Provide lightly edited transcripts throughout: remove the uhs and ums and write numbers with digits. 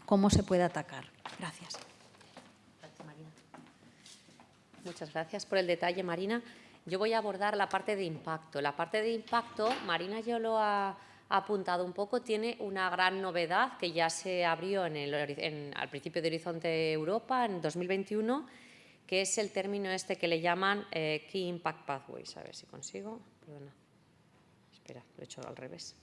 cómo se puede atacar. Gracias. Gracias, Marina. Muchas gracias por el detalle, Marina. Yo voy a abordar la parte de impacto. La parte de impacto, Marina ya lo ha apuntado un poco, tiene una gran novedad que ya se abrió al principio de Horizonte Europa en 2021, que es el término este que le llaman Key Impact Pathways. A ver si consigo. Perdona. Espera, lo he hecho al revés.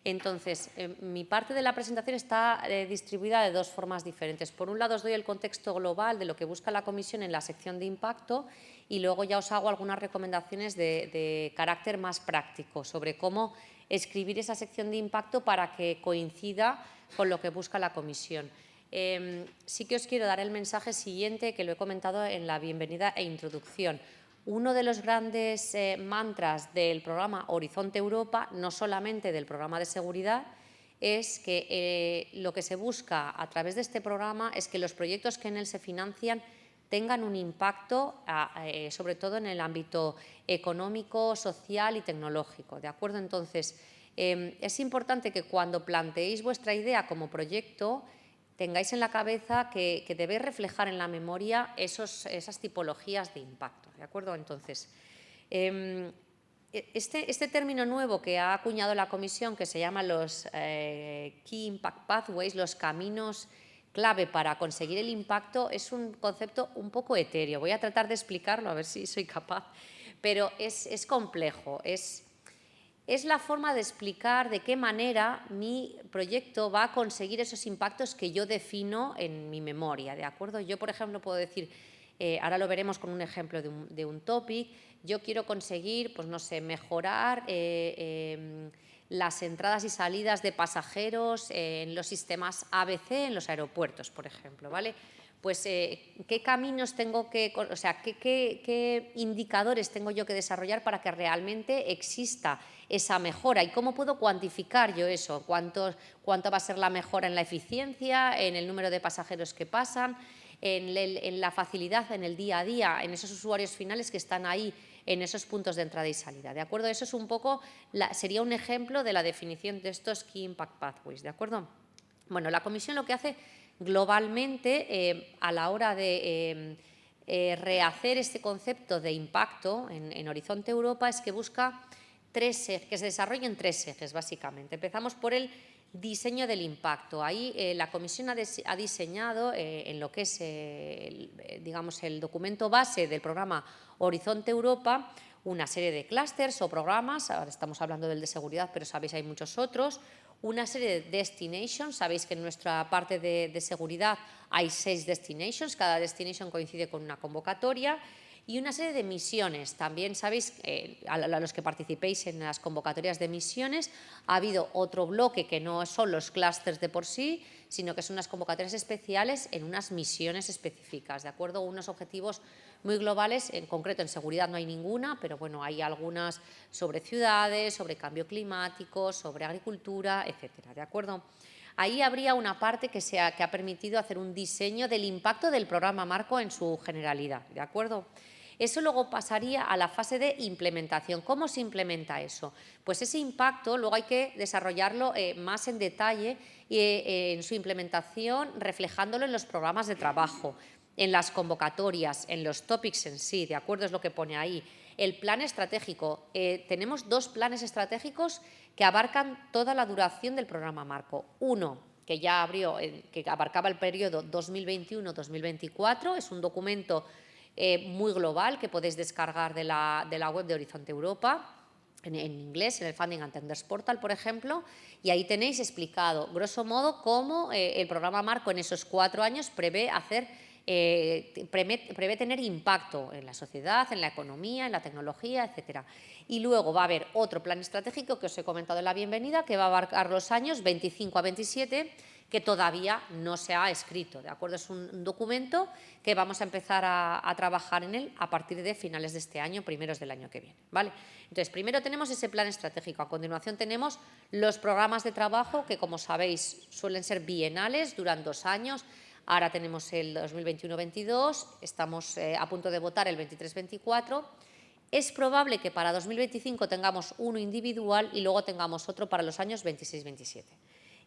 Entonces, mi parte de la presentación está distribuida de dos formas diferentes. Por un lado, os doy el contexto global de lo que busca la Comisión en la sección de impacto y luego ya os hago algunas recomendaciones de carácter más práctico sobre cómo escribir esa sección de impacto para que coincida con lo que busca la Comisión. Sí que os quiero dar el mensaje siguiente que lo he comentado en la bienvenida e introducción. Uno de los grandes mantras del programa Horizonte Europa, no solamente del programa de seguridad, es que lo que se busca a través de este programa es que los proyectos que en él se financian tengan un impacto, sobre todo en el ámbito económico, social y tecnológico. ¿De acuerdo? Entonces, es importante que cuando planteéis vuestra idea como proyecto, tengáis en la cabeza que debéis reflejar en la memoria esas tipologías de impacto. ¿De acuerdo? Entonces, este término nuevo que ha acuñado la Comisión, que se llama los Key Impact Pathways, los caminos clave para conseguir el impacto, es un concepto un poco etéreo. Voy a tratar de explicarlo, a ver si soy capaz, pero es complejo, es la forma de explicar de qué manera mi proyecto va a conseguir esos impactos que yo defino en mi memoria, ¿de acuerdo? Yo, por ejemplo, puedo decir, ahora lo veremos con un ejemplo de un topic, yo quiero conseguir, pues no sé, mejorar las entradas y salidas de pasajeros en los sistemas ABC en los aeropuertos, por ejemplo, ¿vale? Pues qué caminos tengo que, o sea, qué indicadores tengo yo que desarrollar para que realmente exista esa mejora y cómo puedo cuantificar yo eso, cuánto va a ser la mejora en la eficiencia, en el número de pasajeros que pasan, en la facilidad en el día a día, en esos usuarios finales que están ahí en esos puntos de entrada y salida, ¿de acuerdo? Eso es un poco, sería un ejemplo de la definición de estos Key Impact Pathways, ¿de acuerdo? Bueno, la Comisión lo que hace globalmente a la hora de rehacer este concepto de impacto en Horizonte Europa es que busca que se desarrollen tres ejes, básicamente. Empezamos por el diseño del impacto. Ahí la Comisión ha diseñado en lo que es digamos, el documento base del programa Horizonte Europa una serie de clústeres o programas, ahora estamos hablando del de seguridad, pero sabéis hay muchos otros, una serie de destinations, sabéis que en nuestra parte de seguridad hay 6 destinations, cada destination coincide con una convocatoria, y una serie de misiones. También sabéis, a los que participéis en las convocatorias de misiones, ha habido otro bloque que no son los clústeres de por sí, sino que son unas convocatorias especiales en unas misiones específicas, ¿de acuerdo? Unos objetivos muy globales, en concreto en seguridad no hay ninguna, pero bueno, hay algunas sobre ciudades, sobre cambio climático, sobre agricultura, etcétera, ¿de acuerdo? Ahí habría una parte que ha permitido hacer un diseño del impacto del programa marco en su generalidad, ¿de acuerdo? Eso luego pasaría a la fase de implementación. ¿Cómo se implementa eso? Pues ese impacto luego hay que desarrollarlo más en detalle en su implementación, reflejándolo en los programas de trabajo, en las convocatorias, en los topics en sí, ¿de acuerdo? Es lo que pone ahí. El plan estratégico. Tenemos 2 planes estratégicos que abarcan toda la duración del programa marco. Uno, que ya abrió, que abarcaba el periodo 2021-2024, es un documento muy global que podéis descargar de la web de Horizonte Europa, en inglés, en el Funding and Tenders Portal, por ejemplo, y ahí tenéis explicado, grosso modo, cómo el programa marco en esos 4 años prevé tener impacto en la sociedad, en la economía, en la tecnología, etcétera. Y luego va a haber otro plan estratégico que os he comentado en la bienvenida, que va a abarcar los años 25 a 27, que todavía no se ha escrito, ¿de acuerdo? Es un documento que vamos a empezar a trabajar en él a partir de finales de este año, primeros del año que viene, ¿vale? Entonces, primero tenemos ese plan estratégico, a continuación tenemos los programas de trabajo que, como sabéis, suelen ser bienales, duran 2 años, ahora tenemos el 2021-22, estamos a punto de votar el 23-24, es probable que para 2025 tengamos uno individual y luego tengamos otro para los años 26-27.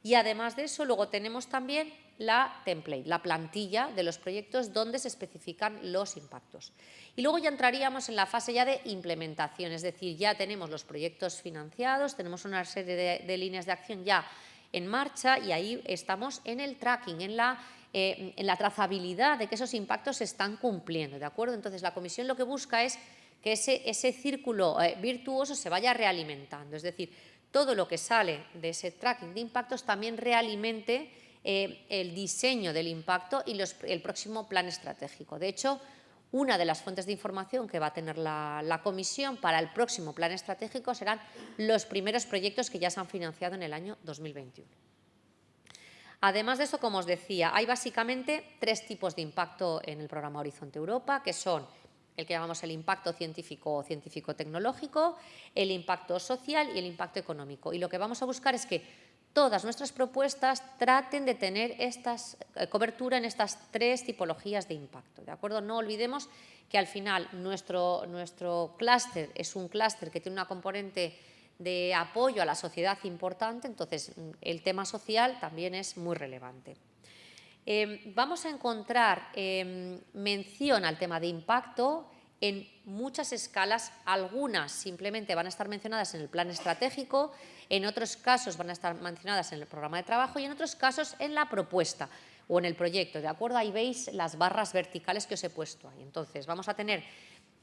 Y además de eso, luego tenemos también la template, la plantilla de los proyectos donde se especifican los impactos. Y luego ya entraríamos en la fase ya de implementación, es decir, ya tenemos los proyectos financiados, tenemos una serie de líneas de acción ya en marcha y ahí estamos en el tracking, en la trazabilidad de que esos impactos se están cumpliendo, ¿de acuerdo? Entonces, la Comisión lo que busca es que ese círculo virtuoso se vaya realimentando, es decir, todo lo que sale de ese tracking de impactos también realimente el diseño del impacto y el próximo plan estratégico. De hecho, una de las fuentes de información que va a tener la Comisión para el próximo plan estratégico serán los primeros proyectos que ya se han financiado en el año 2021. Además de eso, como os decía, hay básicamente 3 tipos de impacto en el programa Horizonte Europa, que son el que llamamos el impacto científico o científico-tecnológico, el impacto social y el impacto económico. Y lo que vamos a buscar es que todas nuestras propuestas traten de tener cobertura en estas 3 tipologías de impacto, ¿de acuerdo? No olvidemos que al final nuestro clúster es un clúster que tiene una componente de apoyo a la sociedad importante, entonces el tema social también es muy relevante. Vamos a encontrar mención al tema de impacto en muchas escalas, algunas simplemente van a estar mencionadas en el plan estratégico, en otros casos van a estar mencionadas en el programa de trabajo y en otros casos en la propuesta o en el proyecto, ¿de acuerdo? Ahí veis las barras verticales que os he puesto ahí. Entonces, vamos a tener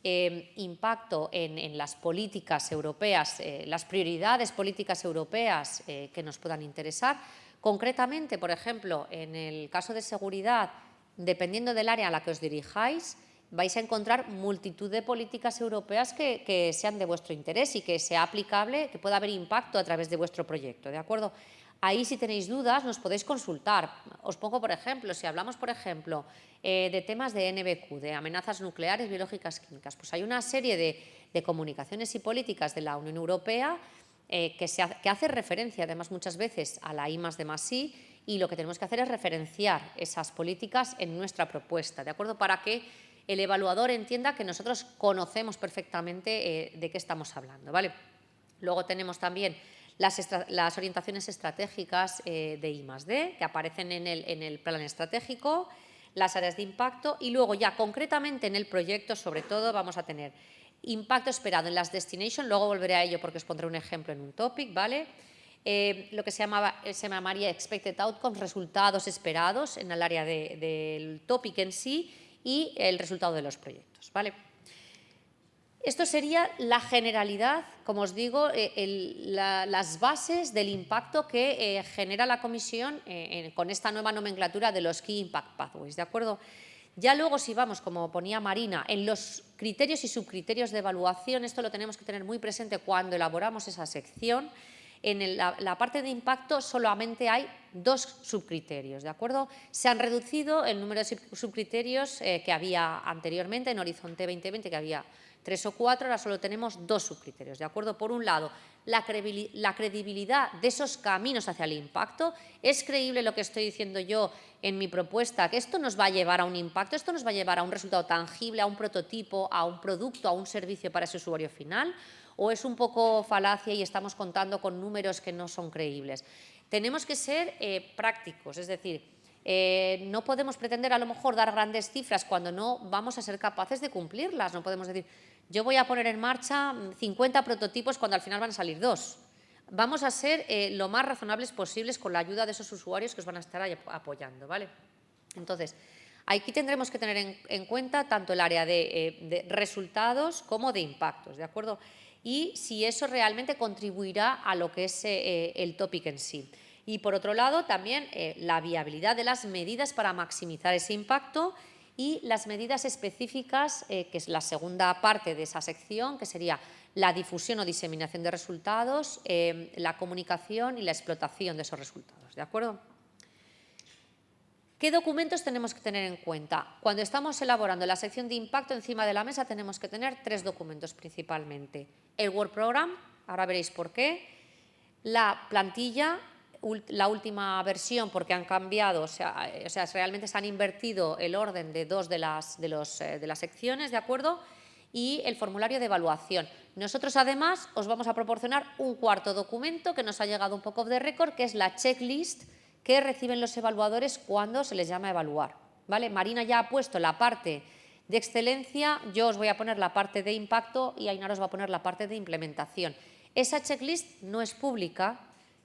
impacto en las políticas europeas, las prioridades políticas europeas que nos puedan interesar. Concretamente, por ejemplo, en el caso de seguridad, dependiendo del área a la que os dirijáis, vais a encontrar multitud de políticas europeas que sean de vuestro interés y que sea aplicable, que pueda haber impacto a través de vuestro proyecto, ¿de acuerdo? Ahí, si tenéis dudas, nos podéis consultar. Os pongo, por ejemplo, si hablamos, por ejemplo, de temas de NBQ, de amenazas nucleares, biológicas, químicas, pues hay una serie de comunicaciones y políticas de la Unión Europea que hace referencia, además, muchas veces a la I+D+I, y lo que tenemos que hacer es referenciar esas políticas en nuestra propuesta, ¿de acuerdo? Para que el evaluador entienda que nosotros conocemos perfectamente de qué estamos hablando, ¿vale? Luego tenemos también las orientaciones estratégicas de I+D, que aparecen en el plan estratégico, las áreas de impacto y luego ya concretamente en el proyecto, sobre todo, vamos a tener impacto esperado en las destination, luego volveré a ello porque os pondré un ejemplo en un topic, ¿vale? Lo que se llamaría expected outcomes, resultados esperados en el área del topic en sí y el resultado de los proyectos, ¿vale? Esto sería la generalidad, como os digo, las bases del impacto que genera la Comisión con esta nueva nomenclatura de los Key Impact Pathways, ¿de acuerdo? Ya luego, si vamos, como ponía Marina, en los criterios y subcriterios de evaluación, esto lo tenemos que tener muy presente cuando elaboramos esa sección. En la parte de impacto solamente hay 2 subcriterios, ¿de acuerdo? Se han reducido el número de subcriterios que había anteriormente en Horizonte 2020, que había 3 o 4, ahora solo tenemos 2 subcriterios, ¿de acuerdo? Por un lado, la credibilidad de esos caminos hacia el impacto. ¿Es creíble lo que estoy diciendo yo en mi propuesta? ¿Que esto nos va a llevar a un impacto? ¿Esto nos va a llevar a un resultado tangible, a un prototipo, a un producto, a un servicio para ese usuario final? ¿O es un poco falacia y estamos contando con números que no son creíbles? Tenemos que ser prácticos, es decir, no podemos pretender a lo mejor dar grandes cifras cuando no vamos a ser capaces de cumplirlas. No podemos decir, yo voy a poner en marcha 50 prototipos cuando al final van a salir 2. Vamos a ser lo más razonables posibles con la ayuda de esos usuarios que os van a estar apoyando, ¿vale? Entonces, aquí tendremos que tener en cuenta tanto el área de resultados como de impactos, ¿de acuerdo? Y si eso realmente contribuirá a lo que es el topic en sí. Y por otro lado, también la viabilidad de las medidas para maximizar ese impacto y las medidas específicas, que es la segunda parte de esa sección, que sería la difusión o diseminación de resultados, la comunicación y la explotación de esos resultados, ¿de acuerdo? ¿Qué documentos tenemos que tener en cuenta? Cuando estamos elaborando la sección de impacto, encima de la mesa tenemos que tener 3 documentos principalmente. El Work Program, ahora veréis por qué, la plantilla, la última versión porque han cambiado, o sea, realmente se han invertido el orden de 2 de las secciones, ¿de acuerdo? y el formulario de evaluación. Nosotros, además, os vamos a proporcionar un cuarto documento que nos ha llegado un poco off the record, que es la checklist que reciben los evaluadores cuando se les llama a evaluar, ¿vale? Marina ya ha puesto la parte de excelencia, yo os voy a poner la parte de impacto y Ainara os va a poner la parte de implementación. Esa checklist no es pública,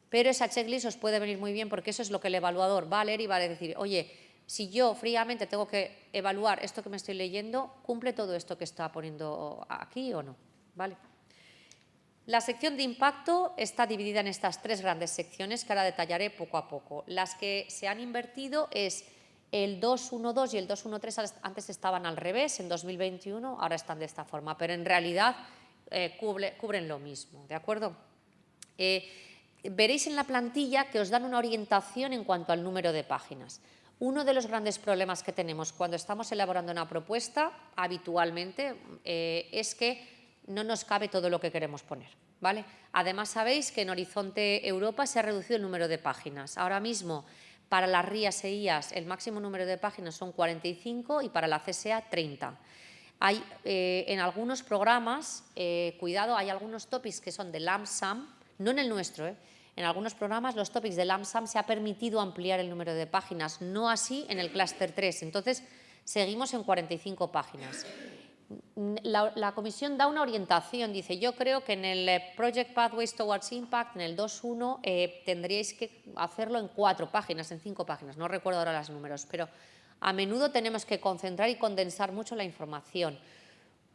pero esa checklist os puede venir muy bien porque eso es lo que el evaluador va a leer y va a decir, oye, si yo fríamente tengo que evaluar esto que me estoy leyendo, ¿cumple todo esto que está poniendo aquí o no? ¿Vale? La sección de impacto está dividida en estas tres grandes secciones que ahora detallaré poco a poco. Las que se han invertido es el 2.1.2 y el 2.1.3, antes estaban al revés, en 2021, ahora están de esta forma, pero en realidad cubren lo mismo, ¿de acuerdo? Veréis en la plantilla que os dan una orientación en cuanto al número de páginas. Uno de los grandes problemas que tenemos cuando estamos elaborando una propuesta, habitualmente, es que no nos cabe todo lo que queremos poner, ¿vale? Además, sabéis que en Horizonte Europa se ha reducido el número de páginas. Ahora mismo, para las RIAs e IAS, el máximo número de páginas son 45 y para la CSA, 30. Hay, en algunos programas, cuidado, hay algunos topics que son de lump sum, no en el nuestro, en algunos programas los topics de lump sum se ha permitido ampliar el número de páginas, no así en el clúster 3, entonces seguimos en 45 páginas. La comisión da una orientación, dice, yo creo que en el Project Pathways Towards Impact, en el 2.1, tendríais que hacerlo en 4 páginas, en 5 páginas, no recuerdo ahora los números, pero a menudo tenemos que concentrar y condensar mucho la información.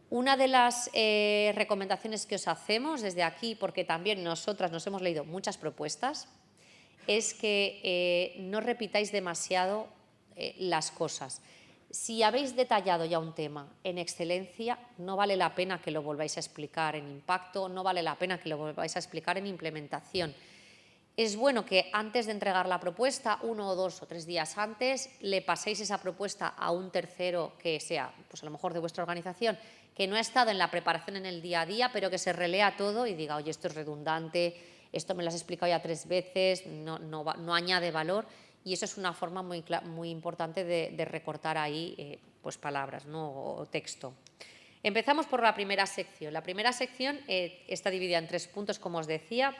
Una de las recomendaciones que os hacemos desde aquí, porque también nosotras nos hemos leído muchas propuestas, es que no repitáis demasiado las cosas. Si habéis detallado ya un tema en excelencia, no vale la pena que lo volváis a explicar en impacto, no vale la pena que lo volváis a explicar en implementación. Es bueno que antes de entregar la propuesta, 1 o 2 o 3 días antes, le paséis esa propuesta a un tercero que sea, pues a lo mejor de vuestra organización, que no ha estado en la preparación en el día a día, pero que se relea todo y diga, oye, esto es redundante, esto me lo has explicado ya 3 veces, no añade valor. Y eso es una forma muy importante de recortar ahí pues palabras, ¿no? O texto. Empezamos por la primera sección. La primera sección está dividida en 3 puntos, como os decía.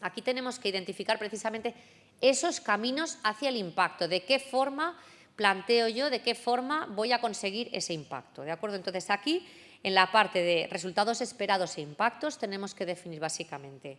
Aquí tenemos que identificar precisamente esos caminos hacia el impacto, de qué forma planteo yo, de qué forma voy a conseguir ese impacto, ¿de acuerdo? Entonces, aquí, en la parte de resultados esperados e impactos, tenemos que definir básicamente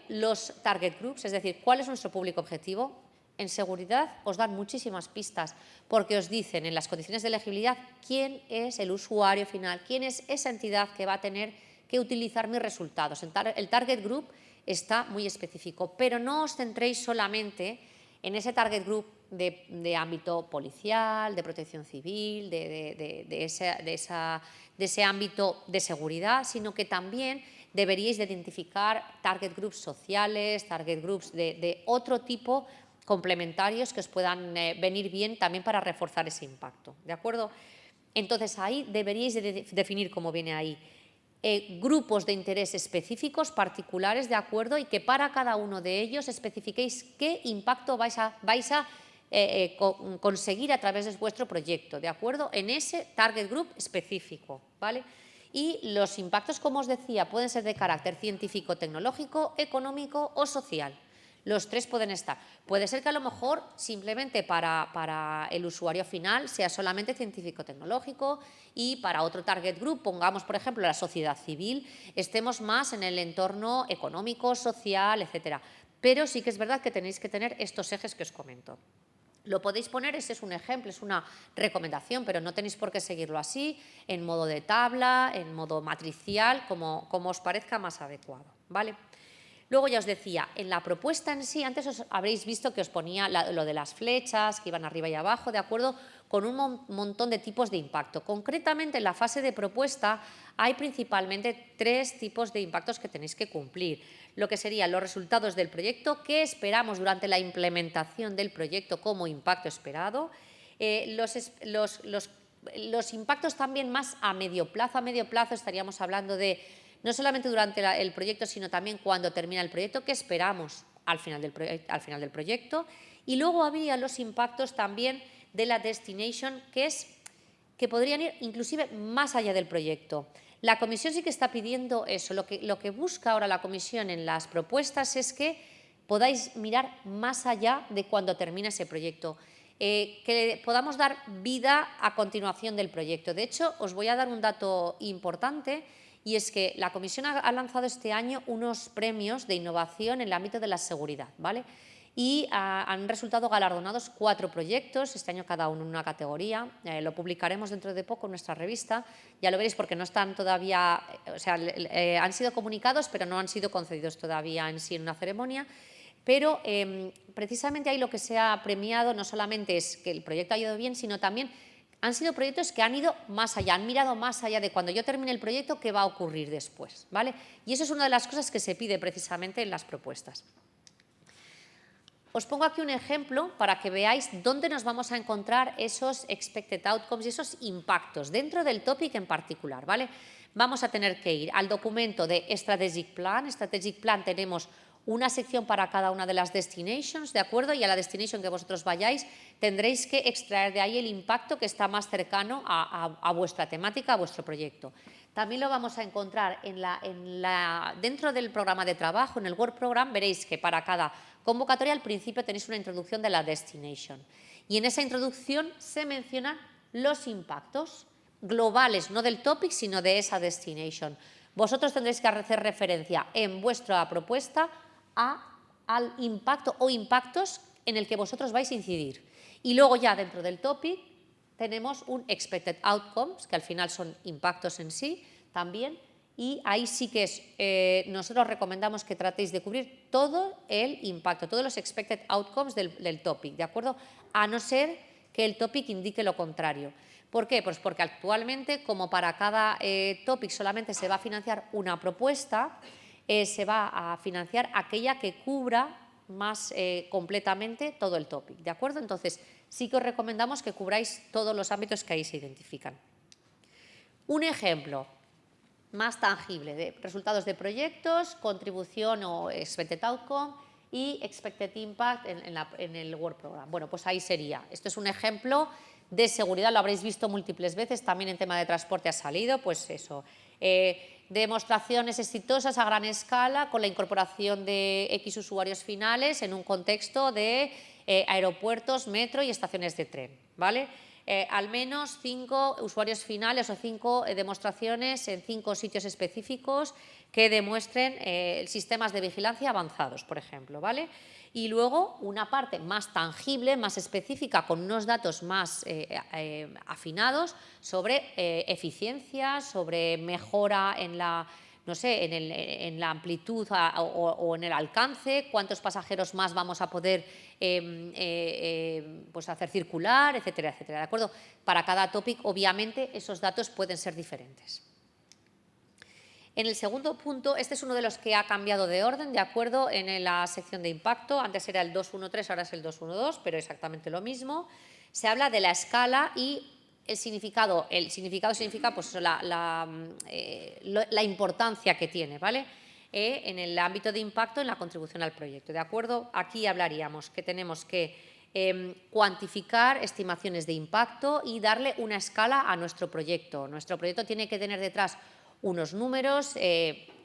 los target groups, es decir, cuál es nuestro público objetivo. En seguridad os dan muchísimas pistas porque os dicen en las condiciones de elegibilidad quién es el usuario final, quién es esa entidad que va a tener que utilizar mis resultados. El target group está muy específico, pero no os centréis solamente en ese target group de ámbito policial, de protección civil, de ese ámbito de seguridad, sino que también deberíais de identificar target groups sociales, target groups de otro tipo complementarios que os puedan venir bien también para reforzar ese impacto, ¿de acuerdo? Entonces, ahí deberíais de definir, como viene ahí, grupos de interés específicos, particulares, ¿de acuerdo? Y que para cada uno de ellos especifiquéis qué impacto vais a conseguir a través de vuestro proyecto, ¿de acuerdo? En ese target group específico, ¿vale? Y los impactos, como os decía, pueden ser de carácter científico, tecnológico, económico o social. Los 3 pueden estar. Puede ser que a lo mejor simplemente para el usuario final sea solamente científico-tecnológico y para otro target group, pongamos por ejemplo la sociedad civil, estemos más en el entorno económico, social, etcétera. Pero sí que es verdad que tenéis que tener estos ejes que os comento. Lo podéis poner, ese es un ejemplo, es una recomendación, pero no tenéis por qué seguirlo así, en modo de tabla, en modo matricial, como os parezca más adecuado, ¿vale? Luego ya os decía, en la propuesta en sí, antes os habréis visto que os ponía lo de las flechas que iban arriba y abajo, ¿de acuerdo? Con un montón de tipos de impacto. Concretamente, en la fase de propuesta hay principalmente 3 tipos de impactos que tenéis que cumplir. Lo que serían los resultados del proyecto, qué esperamos durante la implementación del proyecto como impacto esperado, los impactos también más a medio plazo estaríamos hablando de no solamente durante el proyecto, sino también cuando termina el proyecto, qué esperamos al final del proyecto. Y luego había los impactos también de la destination, que es que podrían ir inclusive más allá del proyecto. La Comisión sí que está pidiendo eso. Lo que busca ahora la Comisión en las propuestas es que podáis mirar más allá de cuando termina ese proyecto, que podamos dar vida a continuación del proyecto. De hecho, os voy a dar un dato importante, y es que la Comisión ha lanzado este año unos premios de innovación en el ámbito de la seguridad, ¿vale? Y han resultado galardonados 4 proyectos, este año cada uno en una categoría. Lo publicaremos dentro de poco en nuestra revista, ya lo veréis porque no están todavía, o sea, han sido comunicados pero no han sido concedidos todavía en sí en una ceremonia. Pero precisamente ahí lo que se ha premiado no solamente es que el proyecto ha ido bien, sino también han sido proyectos que han ido más allá, han mirado más allá de cuando yo termine el proyecto, qué va a ocurrir después, ¿vale? Y eso es una de las cosas que se pide precisamente en las propuestas. Os pongo aquí un ejemplo para que veáis dónde nos vamos a encontrar esos expected outcomes y esos impactos dentro del topic en particular, ¿vale? Vamos a tener que ir al documento de Strategic Plan. Strategic Plan tenemos una sección para cada una de las destinations, ¿de acuerdo? Y a la destination que vosotros vayáis tendréis que extraer de ahí el impacto que está más cercano a vuestra temática, a vuestro proyecto. También lo vamos a encontrar dentro del programa de trabajo, en el Work Program, veréis que para cada convocatoria al principio tenéis una introducción de la destination. Y en esa introducción se mencionan los impactos globales, no del topic, sino de esa destination. Vosotros tendréis que hacer referencia en vuestra propuesta al impacto o impactos en el que vosotros vais a incidir. Y luego ya dentro del topic tenemos un expected outcomes, que al final son impactos en sí también, y ahí sí que nosotros recomendamos que tratéis de cubrir todo el impacto, todos los expected outcomes del topic, ¿de acuerdo? A no ser que el topic indique lo contrario. ¿Por qué? Pues porque actualmente, como para cada topic solamente se va a financiar una propuesta, se va a financiar aquella que cubra más completamente todo el topic, ¿de acuerdo? Entonces, sí que os recomendamos que cubráis todos los ámbitos que ahí se identifican. Un ejemplo más tangible de resultados de proyectos, contribución o expected outcome y expected impact en el Work Program. Bueno, pues ahí sería. Esto es un ejemplo de seguridad, lo habréis visto múltiples veces, también en tema de transporte ha salido, pues eso. Demostraciones exitosas a gran escala con la incorporación de X usuarios finales en un contexto de aeropuertos, metro y estaciones de tren, ¿vale? Al menos 5 usuarios finales o 5 demostraciones en 5 sitios específicos que demuestren sistemas de vigilancia avanzados, por ejemplo, ¿vale? Y luego una parte más tangible, más específica, con unos datos más afinados sobre eficiencia, sobre mejora en la, no sé, en la amplitud o en el alcance, cuántos pasajeros más vamos a poder pues hacer circular, etcétera, etcétera. ¿De acuerdo? Para cada topic, obviamente, esos datos pueden ser diferentes. En el segundo punto, este es uno de los que ha cambiado de orden, ¿de acuerdo? En la sección de impacto, antes era el 2.1.3, ahora es el 2.1.2, pero exactamente lo mismo. Se habla de la escala y el significado. El significado significa pues, la importancia que tiene, ¿vale? En el ámbito de impacto, en la contribución al proyecto, ¿de acuerdo? Aquí hablaríamos que tenemos que cuantificar estimaciones de impacto y darle una escala a nuestro proyecto. Nuestro proyecto tiene que tener detrás unos números,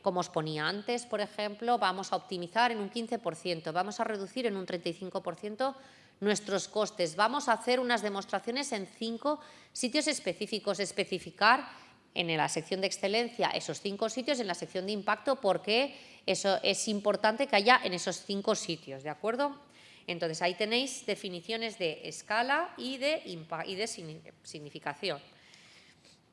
como os ponía antes, por ejemplo, vamos a optimizar en un 15%, vamos a reducir en un 35% nuestros costes, vamos a hacer unas demostraciones en 5 sitios específicos, especificar en la sección de excelencia esos 5 sitios, en la sección de impacto, porque eso es importante que haya en esos 5 sitios, ¿de acuerdo? Entonces, ahí tenéis definiciones de escala y de significación.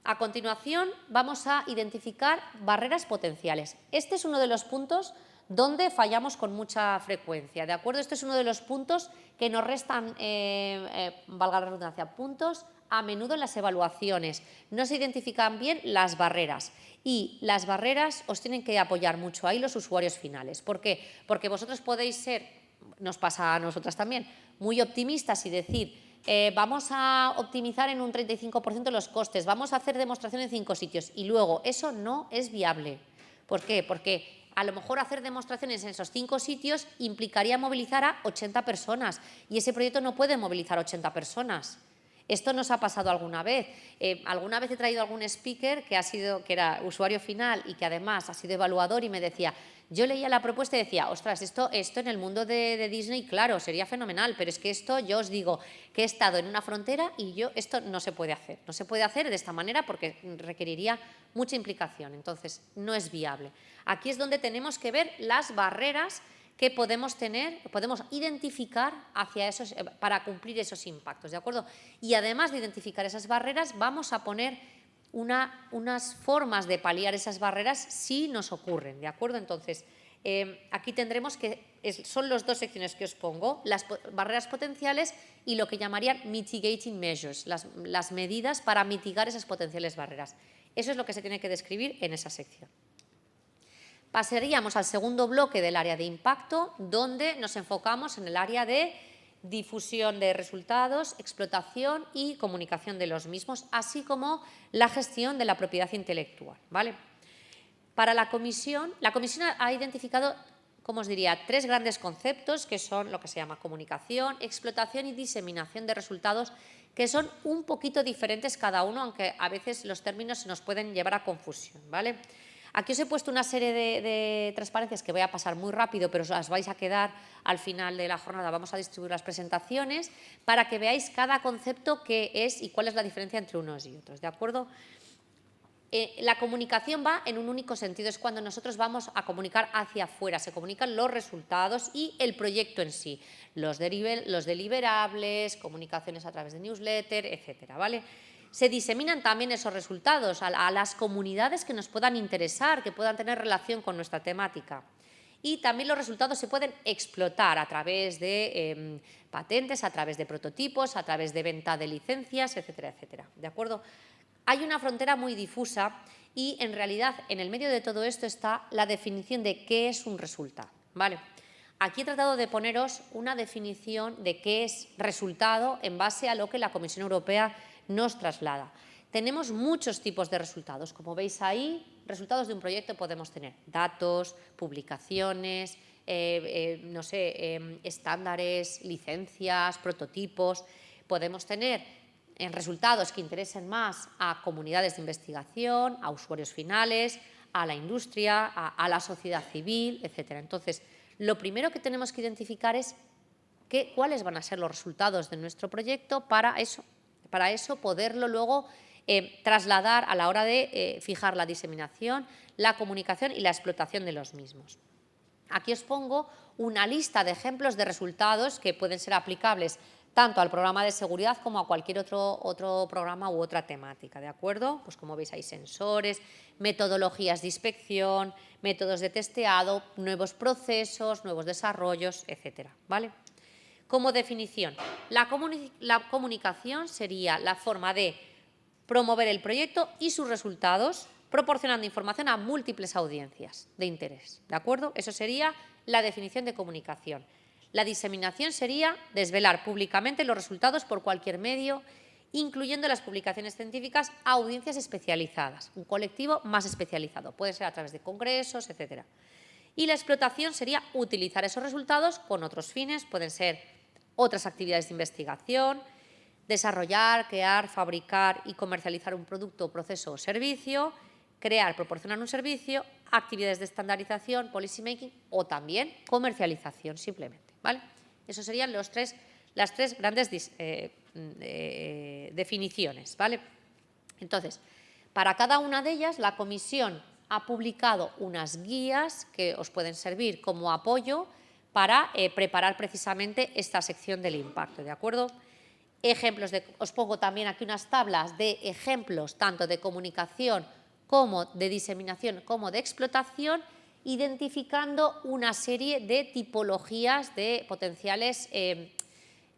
A continuación, vamos a identificar barreras potenciales. Este es uno de los puntos donde fallamos con mucha frecuencia, ¿de acuerdo? Este es uno de los puntos que nos restan, valga la redundancia, puntos a menudo en las evaluaciones. No se identifican bien las barreras y las barreras os tienen que apoyar mucho ahí los usuarios finales. ¿Por qué? Porque vosotros podéis ser, nos pasa a nosotras también, muy optimistas y decir vamos a optimizar en un 35% los costes, vamos a hacer demostración en 5 sitios y luego eso no es viable. ¿Por qué? Porque a lo mejor hacer demostraciones en esos 5 sitios implicaría movilizar a 80 personas y ese proyecto no puede movilizar 80 personas. Esto nos ha pasado alguna vez. Alguna vez he traído algún speaker que era usuario final y que además ha sido evaluador y me decía, yo leía la propuesta y decía, ostras, esto en el mundo de Disney, claro, sería fenomenal, pero es que esto yo os digo que he estado en una frontera y esto no se puede hacer. No se puede hacer de esta manera porque requeriría mucha implicación, entonces no es viable. Aquí es donde tenemos que ver las barreras que podemos identificar para cumplir esos impactos, ¿de acuerdo? Y además de identificar esas barreras, vamos a poner unas formas de paliar esas barreras si nos ocurren, ¿de acuerdo? Entonces, aquí tendremos son las dos secciones que os pongo, las barreras potenciales y lo que llamarían mitigating measures, las medidas para mitigar esas potenciales barreras. Eso es lo que se tiene que describir en esa sección. Pasaríamos al segundo bloque del área de impacto, donde nos enfocamos en el área de difusión de resultados, explotación y comunicación de los mismos, así como la gestión de la propiedad intelectual, ¿vale? Para la comisión ha identificado, como os diría, 3 grandes conceptos que son lo que se llama comunicación, explotación y diseminación de resultados, que son un poquito diferentes cada uno, aunque a veces los términos se nos pueden llevar a confusión, ¿vale? Aquí os he puesto una serie de transparencias que voy a pasar muy rápido, pero os las vais a quedar al final de la jornada. Vamos a distribuir las presentaciones para que veáis cada concepto qué es y cuál es la diferencia entre unos y otros, ¿de acuerdo? La comunicación va en un único sentido, es cuando nosotros vamos a comunicar hacia afuera, se comunican los resultados y el proyecto en sí, los deliverables, comunicaciones a través de newsletter, etcétera, ¿vale? Se diseminan también esos resultados a las comunidades que nos puedan interesar, que puedan tener relación con nuestra temática. Y también los resultados se pueden explotar a través de patentes, a través de prototipos, a través de venta de licencias, etcétera, etcétera, ¿de acuerdo? Hay una frontera muy difusa y, en realidad, en el medio de todo esto está la definición de qué es un resultado, ¿vale? Aquí he tratado de poneros una definición de qué es resultado en base a lo que la Comisión Europea nos traslada. Tenemos muchos tipos de resultados. Como veis ahí, resultados de un proyecto podemos tener datos, publicaciones, estándares, licencias, prototipos. Podemos tener resultados que interesen más a comunidades de investigación, a usuarios finales, a la industria, a la sociedad civil, etcétera. Entonces, lo primero que tenemos que identificar es cuáles van a ser los resultados de nuestro proyecto para eso poderlo luego trasladar a la hora de fijar la diseminación, la comunicación y la explotación de los mismos. Aquí os pongo una lista de ejemplos de resultados que pueden ser aplicables tanto al programa de seguridad como a cualquier otro programa u otra temática, ¿de acuerdo? Pues como veis hay sensores, metodologías de inspección, métodos de testeado, nuevos procesos, nuevos desarrollos, etcétera, ¿vale? Como definición, la comunicación sería la forma de promover el proyecto y sus resultados proporcionando información a múltiples audiencias de interés, ¿de acuerdo? Eso sería la definición de comunicación. La diseminación sería desvelar públicamente los resultados por cualquier medio, incluyendo las publicaciones científicas a audiencias especializadas, un colectivo más especializado, puede ser a través de congresos, etcétera. Y la explotación sería utilizar esos resultados con otros fines, pueden ser otras actividades de investigación, desarrollar, crear, fabricar y comercializar un producto, proceso o servicio, crear, proporcionar un servicio, actividades de estandarización, policy making o también comercialización simplemente, ¿vale? Esas serían las tres grandes definiciones, ¿vale? Entonces, para cada una de ellas, la Comisión ha publicado unas guías que os pueden servir como apoyo para preparar precisamente esta sección del impacto, ¿de acuerdo? Os pongo también aquí unas tablas de ejemplos tanto de comunicación como de diseminación como de explotación, identificando una serie de tipologías de potenciales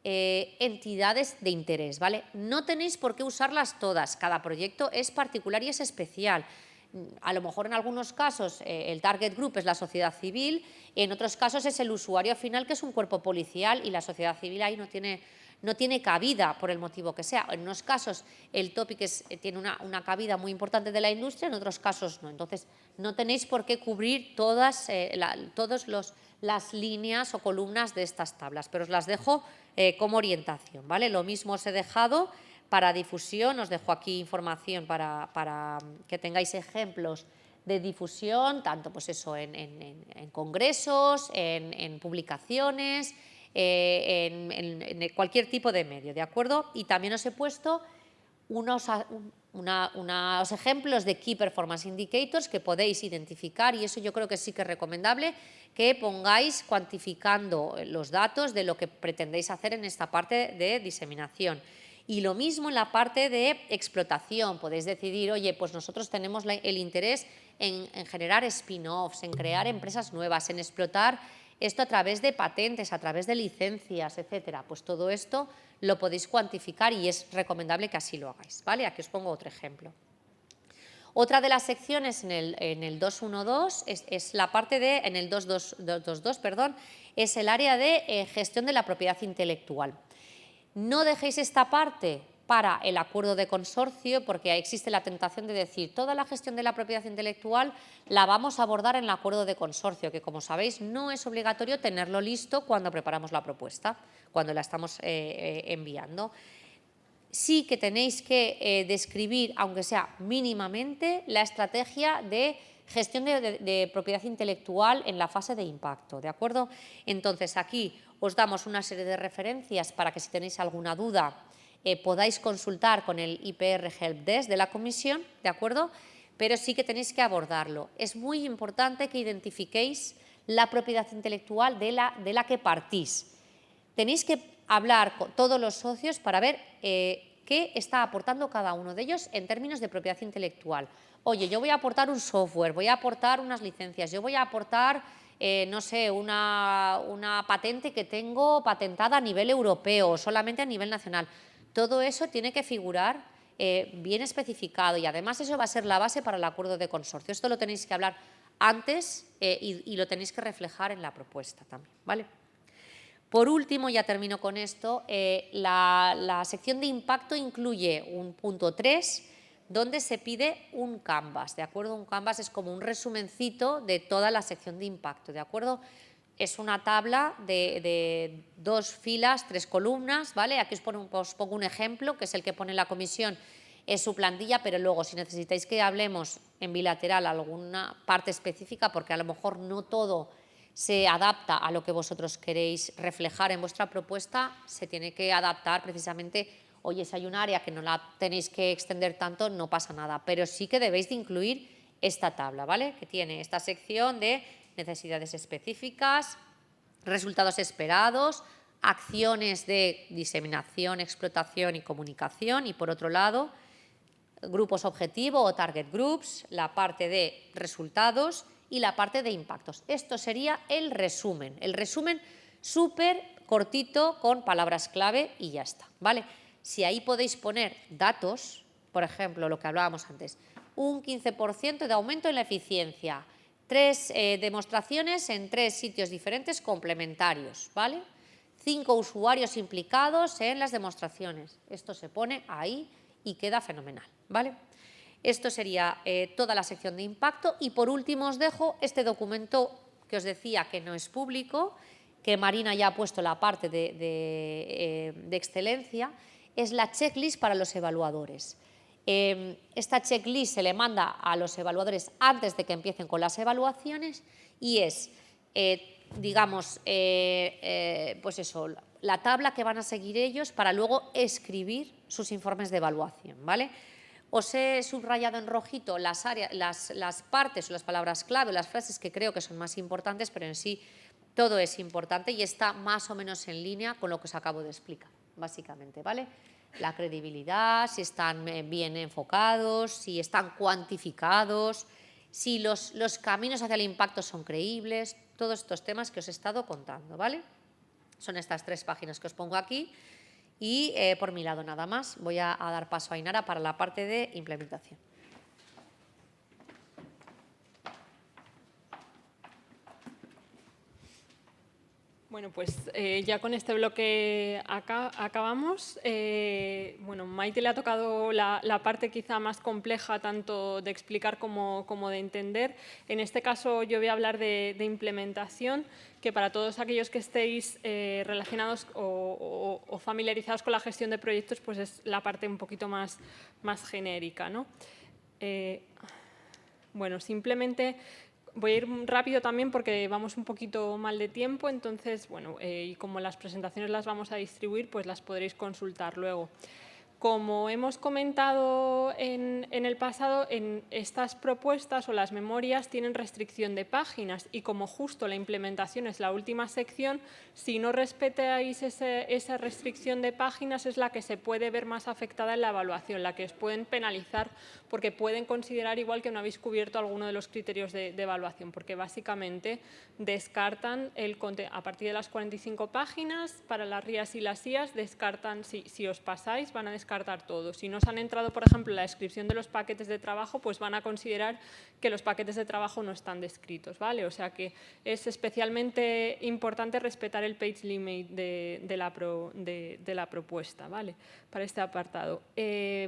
entidades de interés, ¿vale? No tenéis por qué usarlas todas, cada proyecto es particular y es especial. A lo mejor en algunos casos el target group es la sociedad civil, en otros casos es el usuario final, que es un cuerpo policial, y la sociedad civil ahí no tiene cabida por el motivo que sea. En unos casos el topic tiene una cabida muy importante de la industria, en otros casos no. Entonces, no tenéis por qué cubrir todas las líneas o columnas de estas tablas, pero os las dejo como orientación, ¿vale? Lo mismo os he dejado Para difusión, os dejo aquí información para que tengáis ejemplos de difusión, tanto pues eso, en congresos, en publicaciones, en cualquier tipo de medio, ¿de acuerdo? Y también os he puesto unos ejemplos de Key Performance Indicators que podéis identificar, y eso yo creo que sí que es recomendable que pongáis cuantificando los datos de lo que pretendéis hacer en esta parte de diseminación. Y lo mismo en la parte de explotación, podéis decidir, oye, pues nosotros tenemos el interés en generar spin-offs, en crear empresas nuevas, en explotar esto a través de patentes, a través de licencias, etcétera. Pues todo esto lo podéis cuantificar y es recomendable que así lo hagáis, ¿vale? Aquí os pongo otro ejemplo. Otra de las secciones en el 2.1.2 es la parte de, en el 2.2.2, perdón, es el área de gestión de la propiedad intelectual. No dejéis esta parte para el acuerdo de consorcio, porque existe la tentación de decir toda la gestión de la propiedad intelectual la vamos a abordar en el acuerdo de consorcio, que como sabéis no es obligatorio tenerlo listo cuando preparamos la propuesta, cuando la estamos enviando. Sí que tenéis que describir, aunque sea mínimamente, la estrategia de gestión de propiedad intelectual en la fase de impacto, ¿de acuerdo? Entonces, aquí os damos una serie de referencias para que si tenéis alguna duda podáis consultar con el IPR Helpdesk de la Comisión, ¿de acuerdo? Pero sí que tenéis que abordarlo. Es muy importante que identifiquéis la propiedad intelectual de la que partís. Tenéis que hablar con todos los socios para ver qué está aportando cada uno de ellos en términos de propiedad intelectual. Oye, yo voy a aportar un software, voy a aportar unas licencias, yo voy a aportar, no sé, una patente que tengo patentada a nivel europeo, solamente a nivel nacional. Todo eso tiene que figurar bien especificado y además eso va a ser la base para el acuerdo de consorcio. Esto lo tenéis que hablar antes y lo tenéis que reflejar en la propuesta también, ¿vale? Por último, ya termino con esto, la sección de impacto incluye un punto 3 donde se pide un canvas, ¿de acuerdo? Un canvas es como un resumencito de toda la sección de impacto, ¿de acuerdo? Es una tabla de 2 filas, 3 columnas, ¿vale? Aquí os pongo un ejemplo, que es el que pone la comisión en su plantilla, pero luego si necesitáis que hablemos en bilateral alguna parte específica, porque a lo mejor no todo se adapta a lo que vosotros queréis reflejar en vuestra propuesta, se tiene que adaptar precisamente, oye, si hay un área que no la tenéis que extender tanto, no pasa nada, pero sí que debéis de incluir esta tabla, ¿vale? Que tiene esta sección de necesidades específicas, resultados esperados, acciones de diseminación, explotación y comunicación y, por otro lado, grupos objetivo o target groups, la parte de resultados y la parte de impactos. Esto sería el resumen súper cortito con palabras clave y ya está, ¿vale? Si ahí podéis poner datos, por ejemplo, lo que hablábamos antes, un 15% de aumento en la eficiencia, 3 demostraciones en 3 sitios diferentes complementarios, ¿vale? 5 usuarios implicados en las demostraciones. Esto se pone ahí y queda fenomenal, ¿vale? Esto sería toda la sección de impacto y por último os dejo este documento que os decía que no es público, que Marina ya ha puesto la parte de excelencia, es la checklist para los evaluadores. Esta checklist se le manda a los evaluadores antes de que empiecen con las evaluaciones y es, digamos, pues eso, la tabla que van a seguir ellos para luego escribir sus informes de evaluación, ¿vale? Os he subrayado en rojito las partes o las palabras clave, las frases que creo que son más importantes, pero en sí todo es importante y está más o menos en línea con lo que os acabo de explicar, básicamente, ¿vale? La credibilidad, si están bien enfocados, si están cuantificados, si los caminos hacia el impacto son creíbles, todos estos temas que os he estado contando, ¿vale? Son estas 3 páginas que os pongo aquí. Y por mi lado nada más, voy a dar paso a Ainara para la parte de implementación. Bueno, pues ya con este bloque acabamos. Bueno, Maite le ha tocado la parte quizá más compleja, tanto de explicar como de entender. En este caso yo voy a hablar de implementación, que para todos aquellos que estéis relacionados o familiarizados con la gestión de proyectos, pues es la parte un poquito más genérica, ¿no? Bueno, simplemente voy a ir rápido también porque vamos un poquito mal de tiempo, entonces, bueno, y como las presentaciones las vamos a distribuir, pues las podréis consultar luego. Como hemos comentado en el pasado, en estas propuestas o las memorias tienen restricción de páginas y como justo la implementación es la última sección, si no respetáis esa restricción de páginas es la que se puede ver más afectada en la evaluación, la que os pueden penalizar porque pueden considerar igual que no habéis cubierto alguno de los criterios de evaluación, porque básicamente descartan el contenido. A partir de las 45 páginas, para las RIAs y las IAs, descartan, si os pasáis, van a descartar todo. Si no os han entrado, por ejemplo, en la descripción de los paquetes de trabajo, pues van a considerar que los paquetes de trabajo no están descritos, ¿vale? O sea que es especialmente importante respetar el page limit de la propuesta, ¿vale? Para este apartado.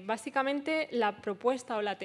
Básicamente, la propuesta o la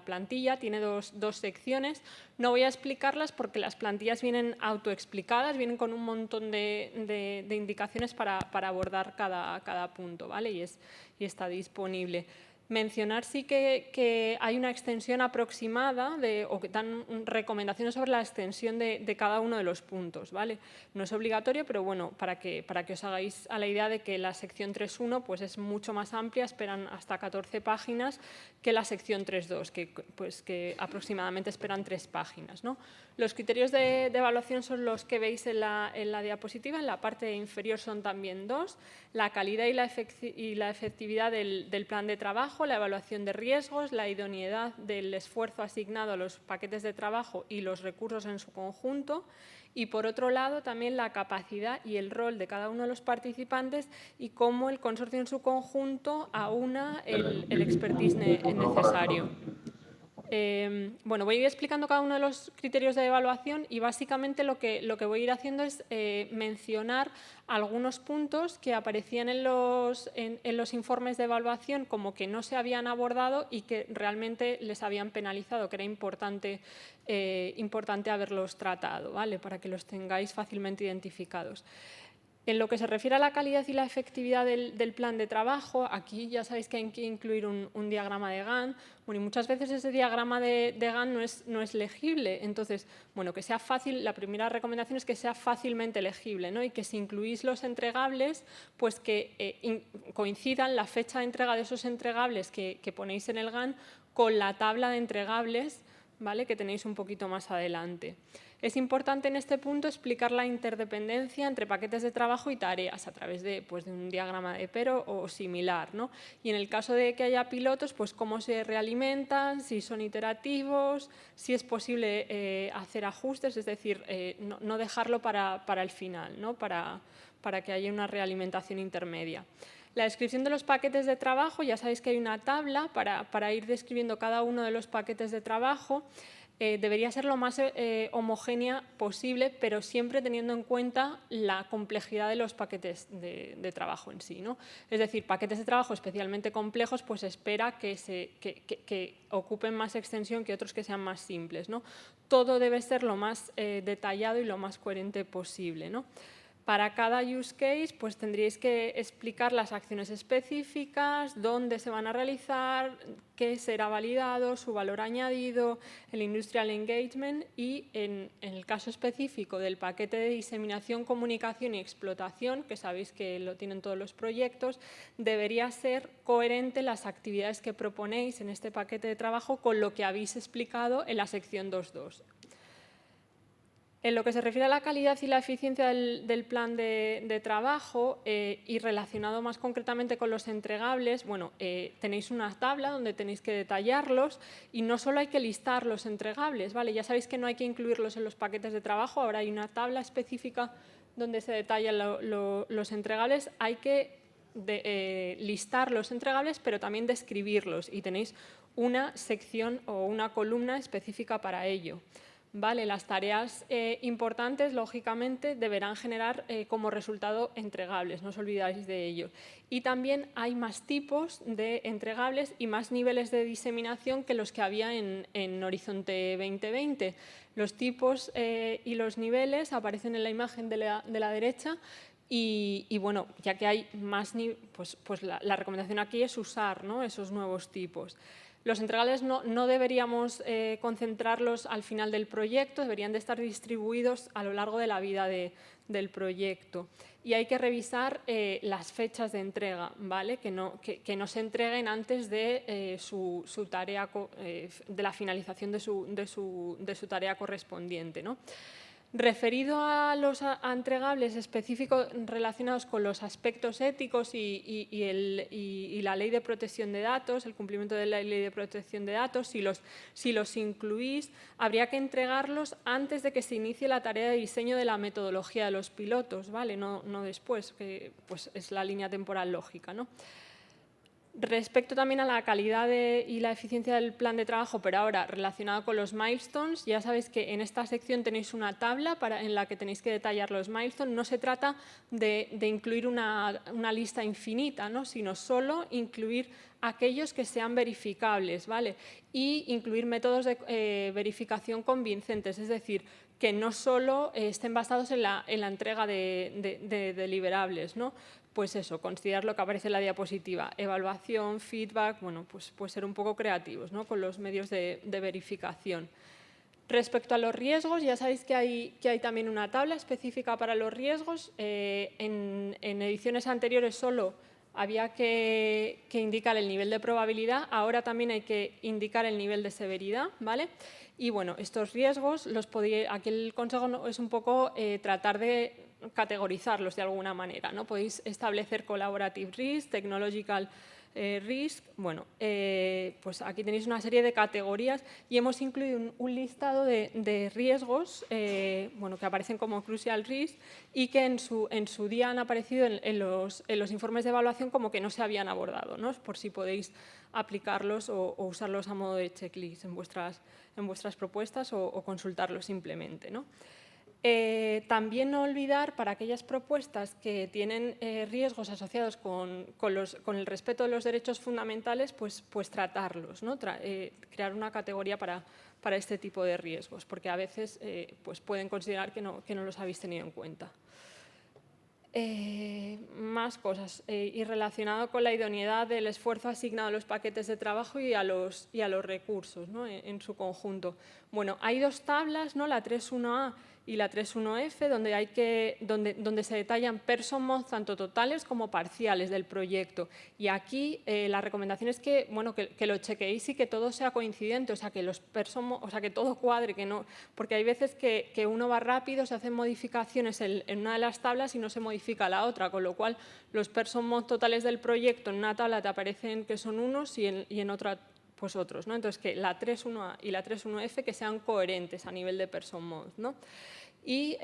plantilla tiene dos secciones. No voy a explicarlas porque las plantillas vienen autoexplicadas, vienen con un montón de indicaciones para abordar cada punto, ¿vale? Y está disponible. Mencionar sí que hay una extensión aproximada o que dan recomendaciones sobre la extensión de cada uno de los puntos, ¿vale? No es obligatorio, pero bueno, para que os hagáis a la idea de que la sección 3.1 pues es mucho más amplia, esperan hasta 14 páginas, que la sección 3.2, que aproximadamente esperan 3 páginas, ¿no? Los criterios de evaluación son los que veis en la diapositiva, en la parte inferior son también 2, la calidad y la efectividad del plan de trabajo, la evaluación de riesgos, la idoneidad del esfuerzo asignado a los paquetes de trabajo y los recursos en su conjunto, y por otro lado también la capacidad y el rol de cada uno de los participantes y cómo el consorcio en su conjunto aúna el expertise necesario. Bueno, voy a ir explicando cada uno de los criterios de evaluación y básicamente lo que voy a ir haciendo es mencionar algunos puntos que aparecían en los informes de evaluación como que no se habían abordado y que realmente les habían penalizado, que era importante haberlos tratado, ¿vale? Para que los tengáis fácilmente identificados. En lo que se refiere a la calidad y la efectividad del plan de trabajo, aquí ya sabéis que hay que incluir un diagrama de Gantt. Bueno, y muchas veces ese diagrama de Gantt no es legible. Entonces, bueno, que sea fácil, la primera recomendación es que sea fácilmente legible, ¿no? Y que si incluís los entregables, pues que coincidan la fecha de entrega de esos entregables que ponéis en el Gantt con la tabla de entregables, ¿vale? Que tenéis un poquito más adelante. Es importante en este punto explicar la interdependencia entre paquetes de trabajo y tareas a través de un diagrama de Pero o similar, ¿no? Y en el caso de que haya pilotos, pues cómo se realimentan, si son iterativos, si es posible hacer ajustes, es decir, no dejarlo para el final, ¿no? Para que haya una realimentación intermedia. La descripción de los paquetes de trabajo, ya sabéis que hay una tabla para ir describiendo cada uno de los paquetes de trabajo. Debería ser lo más homogénea posible, pero siempre teniendo en cuenta la complejidad de los paquetes de trabajo en sí, ¿no? Es decir, paquetes de trabajo especialmente complejos, pues espera que ocupen más extensión que otros que sean más simples, ¿no? Todo debe ser lo más detallado y lo más coherente posible, ¿no? Para cada use case, pues tendríais que explicar las acciones específicas, dónde se van a realizar, qué será validado, su valor añadido, el industrial engagement y en el caso específico del paquete de diseminación, comunicación y explotación, que sabéis que lo tienen todos los proyectos, debería ser coherente las actividades que proponéis en este paquete de trabajo con lo que habéis explicado en la sección 2.2. En lo que se refiere a la calidad y la eficiencia del plan de trabajo y relacionado más concretamente con los entregables, bueno, tenéis una tabla donde tenéis que detallarlos y no solo hay que listar los entregables, ¿vale? Ya sabéis que no hay que incluirlos en los paquetes de trabajo, ahora hay una tabla específica donde se detallan los entregables, hay que listar los entregables pero también describirlos y tenéis una sección o una columna específica para ello. ¿vale? Las tareas importantes, lógicamente, deberán generar como resultado entregables, no os olvidáis de ello. Y también hay más tipos de entregables y más niveles de diseminación que los que había en Horizonte 2020. Los tipos y los niveles aparecen en la imagen de la derecha y bueno, ya que hay más pues la recomendación aquí es usar, ¿no?, esos nuevos tipos. Los entregables no deberíamos concentrarlos al final del proyecto, deberían de estar distribuidos a lo largo de la vida del proyecto. Y hay que revisar las fechas de entrega, ¿vale? Que no se entreguen antes de su tarea, de la finalización de su tarea correspondiente, ¿no? Referido a los entregables específicos relacionados con los aspectos éticos y la ley de protección de datos, el cumplimiento de la ley de protección de datos, si los incluís, habría que entregarlos antes de que se inicie la tarea de diseño de la metodología de los pilotos, ¿vale? No después, que pues es la línea temporal lógica, ¿no? Respecto también a la calidad y la eficiencia del plan de trabajo, pero ahora relacionado con los milestones, ya sabéis que en esta sección tenéis una tabla en la que tenéis que detallar los milestones. No se trata de incluir una lista infinita, ¿no?, sino solo incluir aquellos que sean verificables, ¿vale? Y incluir métodos de verificación convincentes, es decir, que no solo estén basados en la entrega de deliverables, ¿no? Pues eso, considerar lo que aparece en la diapositiva, evaluación, feedback, bueno, pues ser un poco creativos, ¿no?, con los medios de verificación. Respecto a los riesgos, ya sabéis que hay también una tabla específica para los riesgos. En ediciones anteriores solo había que indicar el nivel de probabilidad, ahora también hay que indicar el nivel de severidad, ¿vale? Y bueno, estos riesgos, aquí el consejo es un poco tratar de categorizarlos de alguna manera, ¿no? Podéis establecer collaborative risk, technological risk. Bueno, pues aquí tenéis una serie de categorías y hemos incluido un listado de riesgos bueno, que aparecen como crucial risk y que en su día han aparecido en los informes de evaluación como que no se habían abordado, ¿no? Por si podéis aplicarlos o usarlos a modo de checklist en vuestras propuestas o consultarlos simplemente, ¿no? También no olvidar, para aquellas propuestas que tienen riesgos asociados con el respeto de los derechos fundamentales, pues tratarlos, ¿no? Crear una categoría para este tipo de riesgos, porque a veces pues pueden considerar que no los habéis tenido en cuenta. Más cosas, y relacionado con la idoneidad del esfuerzo asignado a los paquetes de trabajo y a los recursos, ¿no?, en su conjunto. Bueno, hay dos tablas, ¿no?, la 3.1a y la 3.1f, donde se detallan person months tanto totales como parciales del proyecto. Y aquí la recomendación es que lo chequeéis y que todo sea coincidente, o sea, que todo cuadre, porque hay veces que uno va rápido, se hacen modificaciones en una de las tablas y no se modifica la otra, con lo cual los person months totales del proyecto en una tabla te aparecen que son unos y en otra pues otros, ¿no? Entonces, que la 3.1a y la 3.1f que sean coherentes a nivel de person months, ¿no? Y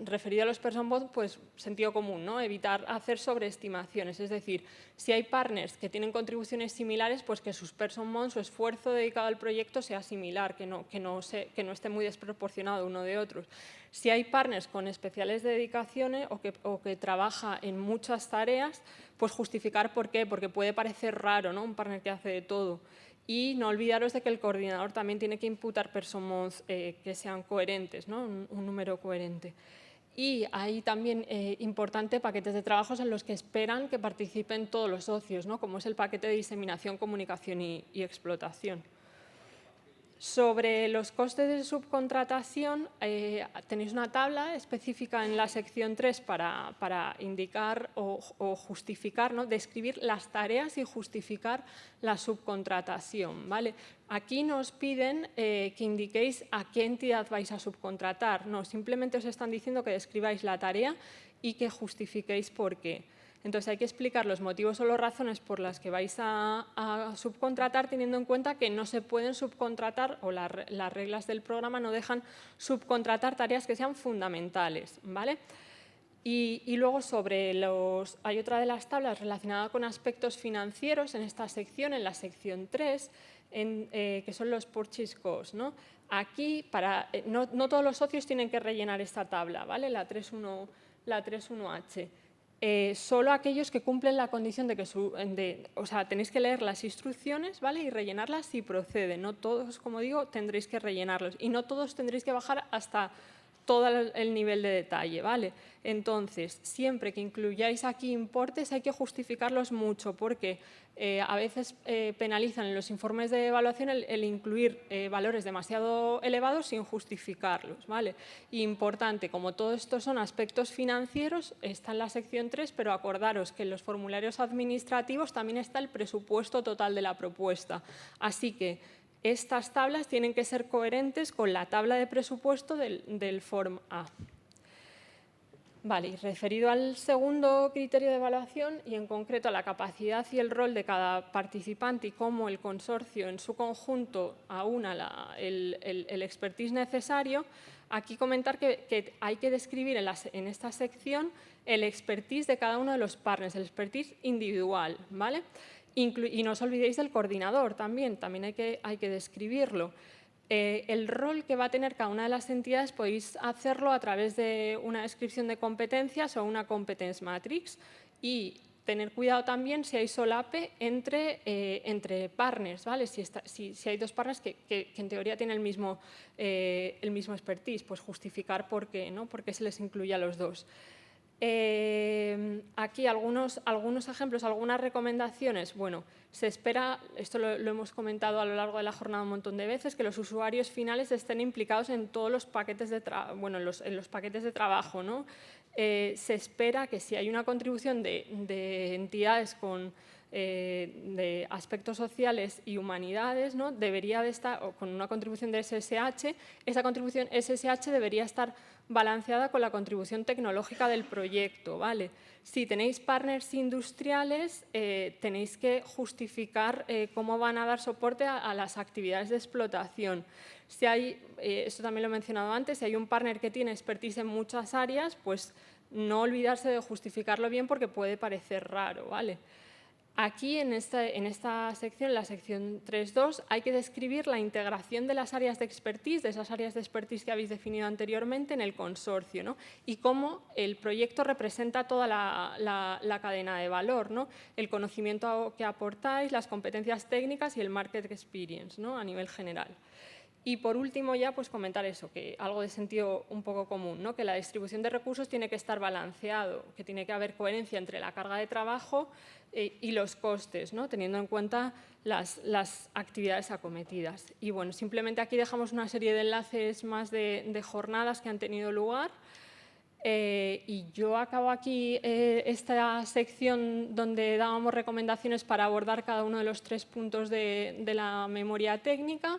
referido a los person months, pues sentido común, ¿no? Evitar hacer sobreestimaciones, es decir, si hay partners que tienen contribuciones similares, pues que sus person months, su esfuerzo dedicado al proyecto sea similar, que no esté muy desproporcionado uno de otros. Si hay partners con especiales dedicaciones o que trabaja en muchas tareas, pues justificar por qué, porque puede parecer raro, ¿no?, un partner que hace de todo. Y no olvidaros de que el coordinador también tiene que imputar person months que sean coherentes, ¿no?, un número coherente. Y hay también importante paquetes de trabajos en los que esperan que participen todos los socios, ¿no?, como es el paquete de diseminación, comunicación y explotación. Sobre los costes de subcontratación, tenéis una tabla específica en la sección 3 para indicar o justificar, ¿no?, describir las tareas y justificar la subcontratación, ¿vale? Aquí nos piden que indiquéis a qué entidad vais a subcontratar. No, simplemente os están diciendo que describáis la tarea y que justifiquéis por qué. Entonces, hay que explicar los motivos o las razones por las que vais a subcontratar, teniendo en cuenta que no se pueden subcontratar o las reglas del programa no dejan subcontratar tareas que sean fundamentales, ¿vale? Y luego hay otra de las tablas relacionada con aspectos financieros en esta sección, en la sección 3, que son los purchase costs, ¿no? Aquí, no todos los socios tienen que rellenar esta tabla, ¿vale? La 3.1H. Solo aquellos que cumplen la condición de que o sea, tenéis que leer las instrucciones, ¿vale? Y rellenarlas si procede. No todos, como digo, tendréis que rellenarlos y no todos tendréis que bajar hasta todo el nivel de detalle, ¿vale? Entonces, siempre que incluyáis aquí importes hay que justificarlos mucho porque a veces penalizan en los informes de evaluación el incluir valores demasiado elevados sin justificarlos, ¿vale? Importante, como todo esto son aspectos financieros, está en la sección 3, pero acordaros que en los formularios administrativos también está el presupuesto total de la propuesta. Así que estas tablas tienen que ser coherentes con la tabla de presupuesto del Form A. Vale, y referido al segundo criterio de evaluación y en concreto a la capacidad y el rol de cada participante y cómo el consorcio en su conjunto aúna el expertise necesario, aquí comentar que hay que describir en esta sección el expertise de cada uno de los partners, el expertise individual, ¿vale? Y no os olvidéis del coordinador también hay que describirlo. El rol que va a tener cada una de las entidades podéis hacerlo a través de una descripción de competencias o una competence matrix y tener cuidado también si hay solape entre partners, ¿vale? Si hay dos partners que en teoría tienen el mismo expertise, pues justificar por qué, ¿no? Por qué se les incluye a los dos. Aquí algunos ejemplos, algunas recomendaciones. Bueno, se espera, esto lo hemos comentado a lo largo de la jornada un montón de veces, que los usuarios finales estén implicados en todos los paquetes de en los paquetes de trabajo, ¿no? Se espera que si hay una contribución de entidades de aspectos sociales y humanidades, ¿no? Debería de estar, con una contribución de SSH, esa contribución SSH debería estar balanceada con la contribución tecnológica del proyecto, ¿vale? Si tenéis partners industriales, tenéis que justificar cómo van a dar soporte a las actividades de explotación. Si hay, esto también lo he mencionado antes, si hay un partner que tiene expertise en muchas áreas, pues no olvidarse de justificarlo bien porque puede parecer raro, ¿vale? Aquí, en esta sección, la sección 3.2, hay que describir la integración de las áreas de expertise, de esas áreas de expertise que habéis definido anteriormente en el consorcio, ¿no? Y cómo el proyecto representa toda la cadena de valor, ¿no? El conocimiento que aportáis, las competencias técnicas y el market experience, ¿no? A nivel general. Y por último ya pues comentar eso, que algo de sentido un poco común, ¿no? Que la distribución de recursos tiene que estar balanceado, que tiene que haber coherencia entre la carga de trabajo y los costes, ¿no? Teniendo en cuenta las actividades acometidas. Y bueno, simplemente aquí dejamos una serie de enlaces más de jornadas que han tenido lugar. Y yo acabo aquí esta sección donde dábamos recomendaciones para abordar cada uno de los 3 puntos de la memoria técnica.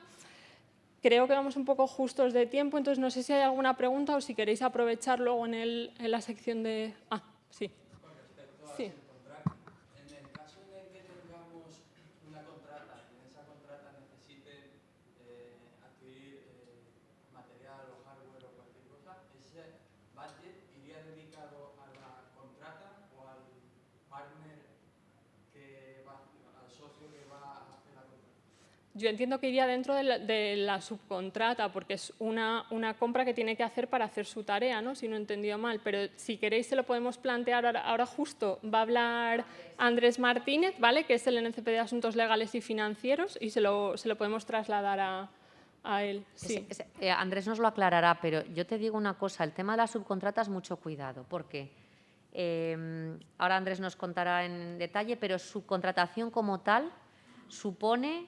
Creo que vamos un poco justos de tiempo, entonces no sé si hay alguna pregunta o si queréis aprovechar luego en la sección de… Ah, sí. Con respecto a Sí. el contrato, en el caso de que tengamos una contrata y en esa contrata necesiten adquirir material o hardware o cualquier cosa, ¿ese budget iría dedicado a la contrata o al partner al socio que va a hacer la contrata? Yo entiendo que iría dentro de la subcontrata, porque es una compra que tiene que hacer para hacer su tarea, ¿no? Si no he entendido mal. Pero si queréis se lo podemos plantear ahora justo. Va a hablar Andrés Martínez, ¿vale? Que es el NCP de Asuntos Legales y Financieros, y se lo podemos trasladar a él. Sí. Andrés nos lo aclarará, pero yo te digo una cosa, el tema de las subcontratas, mucho cuidado, porque ahora Andrés nos contará en detalle, pero subcontratación como tal supone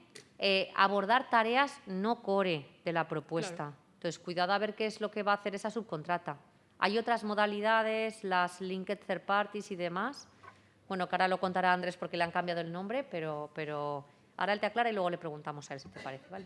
abordar tareas no core de la propuesta. Claro. Entonces, cuidado a ver qué es lo que va a hacer esa subcontrata. Hay otras modalidades, las linked third parties y demás. Bueno, que ahora lo contará Andrés porque le han cambiado el nombre, pero ahora él te aclara y luego le preguntamos a él si te parece, ¿vale?